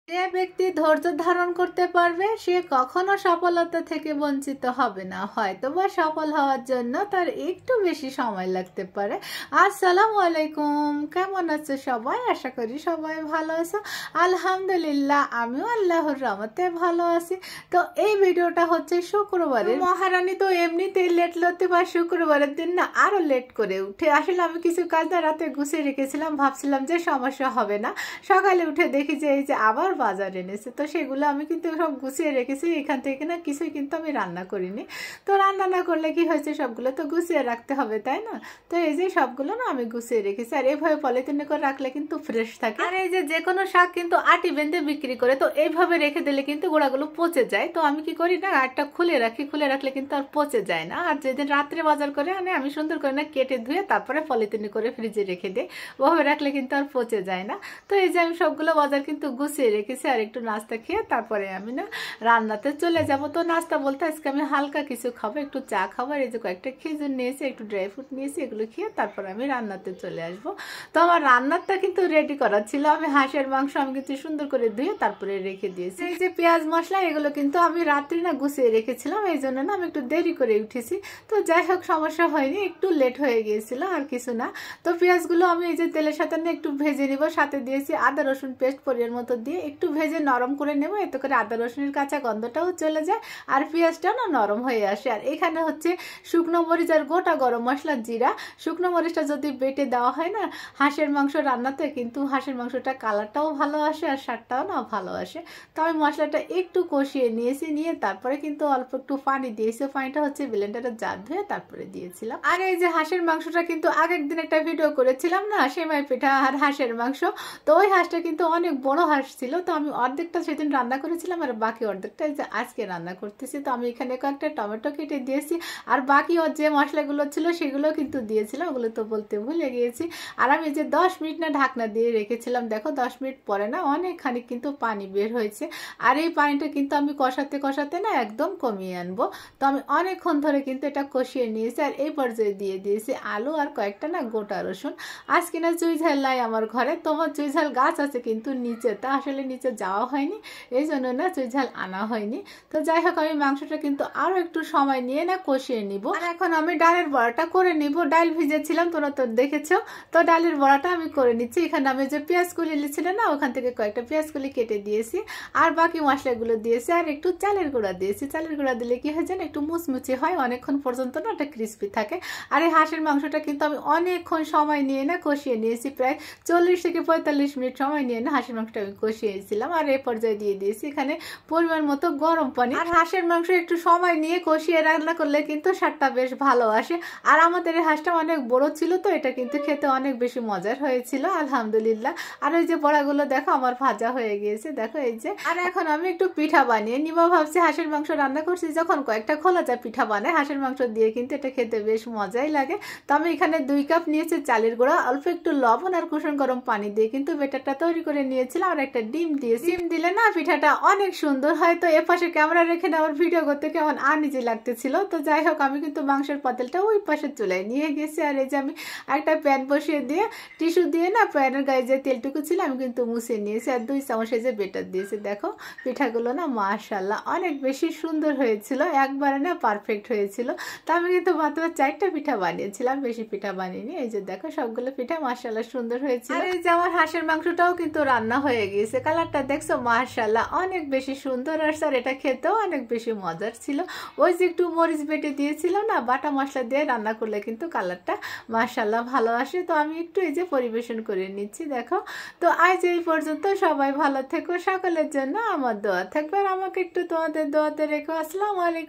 যে ব্যক্তি ধৈর্য ধারণ করতে পারবে সে কখনো সফলতা থেকে বঞ্চিত হবে না। হয়তো বা সফল হওয়ার জন্য তার একটু বেশি সময় লাগতে পারে। আসসালামু আলাইকুম, কেমন আছো সবাই? আশা করি সবাই ভালো আছো। আলহামদুলিল্লাহ, আমিও আল্লাহর রহমতে ভালো আছি। তো এই ভিডিওটা হচ্ছে শুক্রবারের। মহারানী তো এমনিতেই লেট লতে বা শুক্রবারের দিন না আরো লেট করে উঠে। আসলে আমি কিছু কাজ না রাতে গুছিয়ে রেখেছিলাম, ভাবছিলাম যে সমস্যা হবে না। সকালে উঠে দেখি যে এই যে আবার বাজার এনেছে, তো সেগুলো আমি কিন্তু সব গুছিয়ে রেখেছি। এখান থেকে না কিছুই কিন্তু আমি রান্না করিনি। তো রান্না না করলে কি হয়েছে, সবগুলো তো গুছিয়ে রাখতে হবে, তাই না? তো এই যে সবগুলো না আমি গুছিয়ে রেখেছি। আর এইভাবে পলিথিনে করে রাখলে কিন্তু ফ্রেশ থাকে। আর এই যে কোনো শাক কিন্তু আটি বেঁধে বিক্রি করে, তো এইভাবে রেখে দিলে কিন্তু গোড়াগুলো পচে যায়। তো আমি কি করি না, আটটা খুলে রাখি, খুলে রাখলে কিন্তু আর পচে যায় না। আর যেদিন রাত্রে বাজার করে আনে আমি সুন্দর করে না কেটে ধুয়ে তারপরে পলিথিনে করে ফ্রিজে রেখে দিই। ওভাবে রাখলে কিন্তু আর পচে যায় না। তো এই যে আমি সবগুলো বাজার কিন্তু গুছিয়ে রেখেছি। আর একটু নাস্তা খেয়ে তারপরে আমি না রান্নাতে চলে যাব। তো নাস্তা বলতে আজকে আমি হালকা কিছু খাবো, একটু চা খাবো। আর এই যে কয়েকটা খেজুর নিয়েছি, একটু ড্রাই ফ্রুট নিয়েছি, এগুলো খেয়ে তারপরে আমি রান্নাতে চলে আসব। তো আমার রান্নাটা কিন্তু রেডি করা ছিল। আমি হাঁসের মাংস আমি কিন্তু সুন্দর করে ধুয়ে তারপরে রেখে দিয়েছি। এই যে পেঁয়াজ মশলা এগুলো কিন্তু আমি রাত্রি না গুছিয়ে রেখেছিলাম, এই জন্য না আমি একটু দেরি করে উঠেছি। তো যাই হোক, সমস্যা হয়নি, একটু লেট হয়ে গিয়েছিল, আর কিছু না। তো পেঁয়াজগুলো আমি এই যে তেলের সাথে একটু ভেজে নিব। সাথে দিয়েছি আদা রসুন পেস্ট পরিমাণ মতো দিয়ে একটু ভেজে নরম করে নেব, এতে করে আদা রসুনের কাঁচা গন্ধটাও চলে যায় আর পেঁয়াজটাও না নরম হয়ে আসে। আর এখানে হচ্ছে শুকনো মরিচ আর গোটা গরম মশলা, জিরা। শুকনো মরিচটা যদি বেটে দেওয়া হয় না হাঁসের মাংস রান্নাতে, কিন্তু হাঁসের মাংসটা কালারটাও ভালো আসে আর স্বাদটাও না ভালো আসে। তো আমি মশলাটা একটু কষিয়ে নিয়েছি, নিয়ে তারপরে কিন্তু অল্প একটু পানি দিয়েছি। পানিটা হচ্ছে ব্লেন্ডারে জার ধুয়ে তারপরে দিয়েছিলাম। আর এই যে হাঁসের মাংসটা কিন্তু আগের দিন একটা ভিডিও করেছিলাম না, সেমাই পিঠা আর হাঁসের মাংস। তো ওই হাঁসটা কিন্তু অনেক বড় হাঁস ছিল। তো আমি অর্ধেকটা সেদিন রান্না করেছিলাম আর বাকি অর্ধেকটা যে আজকে রান্না করতেছি। তো আমি এখানে কয়েকটা টমেটো কেটে দিয়েছি, আর বাকি ওর যে মশলাগুলো ছিল সেগুলো কিন্তু দিয়েছিলাম, ওগুলো তো বলতে ভুলে গিয়েছি। আর আমি যে 10 মিনিট না ঢাকনা দিয়ে রেখেছিলাম, দেখো 10 মিনিট পরে না অনেকখানি কিন্তু পানি বের হয়েছে। আর এই পানিটা কিন্তু আমি কষাতে কষাতে না একদম কমিয়ে আনবো। তো আমি অনেকক্ষণ ধরে কিন্তু এটা কষিয়ে নিয়েছি। আর এই পর্যায়ে দিয়ে দিয়েছি আলু আর কয়েকটা না গোটা রসুন। আজকে না চুই ঝাল নাই আমার ঘরে, তোমার চুই ঝাল গাছ আছে কিন্তু নিচে, তা আসলে নিচে যাওয়া হয়নি, এই জন্য না চুই ঝাল আনা হয়নি। তো যাই হোক, আমি মাংসটা কিন্তু আরো একটু সময় নিয়ে না কষিয়ে নিব। আর এখন আমি ডালের বড়াটা করে নিব। ডাল ভিজেছিলাম, তোমরা তো দেখেছো। তো ডালের বড়াটা আমি করে নিচ্ছি। এখানে আমি যে পেঁয়াজ কুলি ছিল না, ওখান থেকে কয়েকটা পেঁয়াজ কুলি কেটে দিয়েছি, আর বাকি মশলাগুলো দিয়েছি, আর একটু চালের গুঁড়া দিয়েছি। চালের গুঁড়া দিলে কি হয় যেন একটু মুচমুচি হয়, অনেকক্ষণ পর্যন্ত না ওটা ক্রিস্পি থাকে। আর এই হাঁসের মাংসটা কিন্তু আমি অনেকক্ষণ সময় নিয়ে না কষিয়ে নিয়েছি, প্রায় 40 থেকে 45 মিনিট সময় নিয়ে না হাঁসের মাংসটা আমি কষিয়েছিলাম। আর এই পর্যায়ে দিয়ে দিয়েছি এখানে পরিমাণ মতো গরম পানি। আর হাঁসের মাংস একটু সময় নিয়ে কষিয়ে রান্না করলে কিন্তু স্বাদটা বেশ ভালো আসে। আর আমাদের এই হাঁসটা অনেক বড় ছিল, তো এটা কিন্তু খেতে অনেক বেশি মজার হয়েছিল, আলহামদুলিল্লাহ। আর ওই যে বড়াগুলো দেখো আমার ভাজা হয়ে গিয়েছে, দেখো এই যে। আর এখন আমি একটু পিঠা বানিয়ে নিব ভাবছি। হাঁসের মাংস রান্না করছি যখন, কয়েকটা খোলা যা পিঠা বানায় হাঁসের মাংস দিয়ে, কিন্তু এটা খেতে বেশ মজাই লাগে। তো আমি এখানে 2 কাপ নিয়েছি চালের গুঁড়া, অল্প একটু লবণ আর কুসুম গরম পানি দিয়ে কিন্তু বেটারটা তৈরি করে নিয়েছিলাম। আর একটা ডিম দিয়েছি। ডিম দিলে না পিঠাটা অনেক সুন্দর হয়। তো এপাশে ক্যামেরা রেখে না আমার ভিডিও করতে কেমন আনইজি লাগতেছিল। তো যাই হোক, আমি কিন্তু মাংসের পাতিলটা ওই পাশে চুলায় নিয়ে গেছি। আর এই যে আমি একটা প্যান বসিয়ে দিয়ে টিস্যু দিয়ে না প্যানের গায়ে যে তেলটুকু ছিল আমি কিন্তু মুছিয়ে নিয়েছি। আর 2 চামচ যে বেটার দিয়েছি। দেখো পিঠাগুলো না মাশাআল্লাহ অনেক বেশি সুন্দর হয়েছিল, একবারে না পারফেক্ট হয়েছিল। তো আমি কিন্তু মাত্র 4টা পিঠা বানিয়েছিলাম, বেশি পিঠা বানিয়েনি। এই যে দেখো সবগুলো পিঠা মাশাআল্লাহ সুন্দর হয়েছিল। আর এই যে আমার হাঁসের মাংসটাও কিন্তু রান্না হয়ে গিয়েছে, কালারটা দেখছো মাশাআল্লাহ অনেক বেশি সুন্দর। আর স্যার এটা খেতেও অনেক বেশি মজার ছিল। ওই যে একটু মরিচ বেটে দিয়েছিল না, বাটা মশলা দিয়ে রান্না করলে কিন্তু কালারটা মাশাআল্লাহ ভালো আসে। তো আমি একটু এই যে পরিবেশন করে নিচ্ছি, দেখো। তো আজ এই পর্যন্ত, সবাই ভালো থেকো, সকলের জন্য আমার দোয়া থাকবে, আর আমাকে একটু তোমাদের দোয়াতে রেখো। আসসালামু আলাইকুম।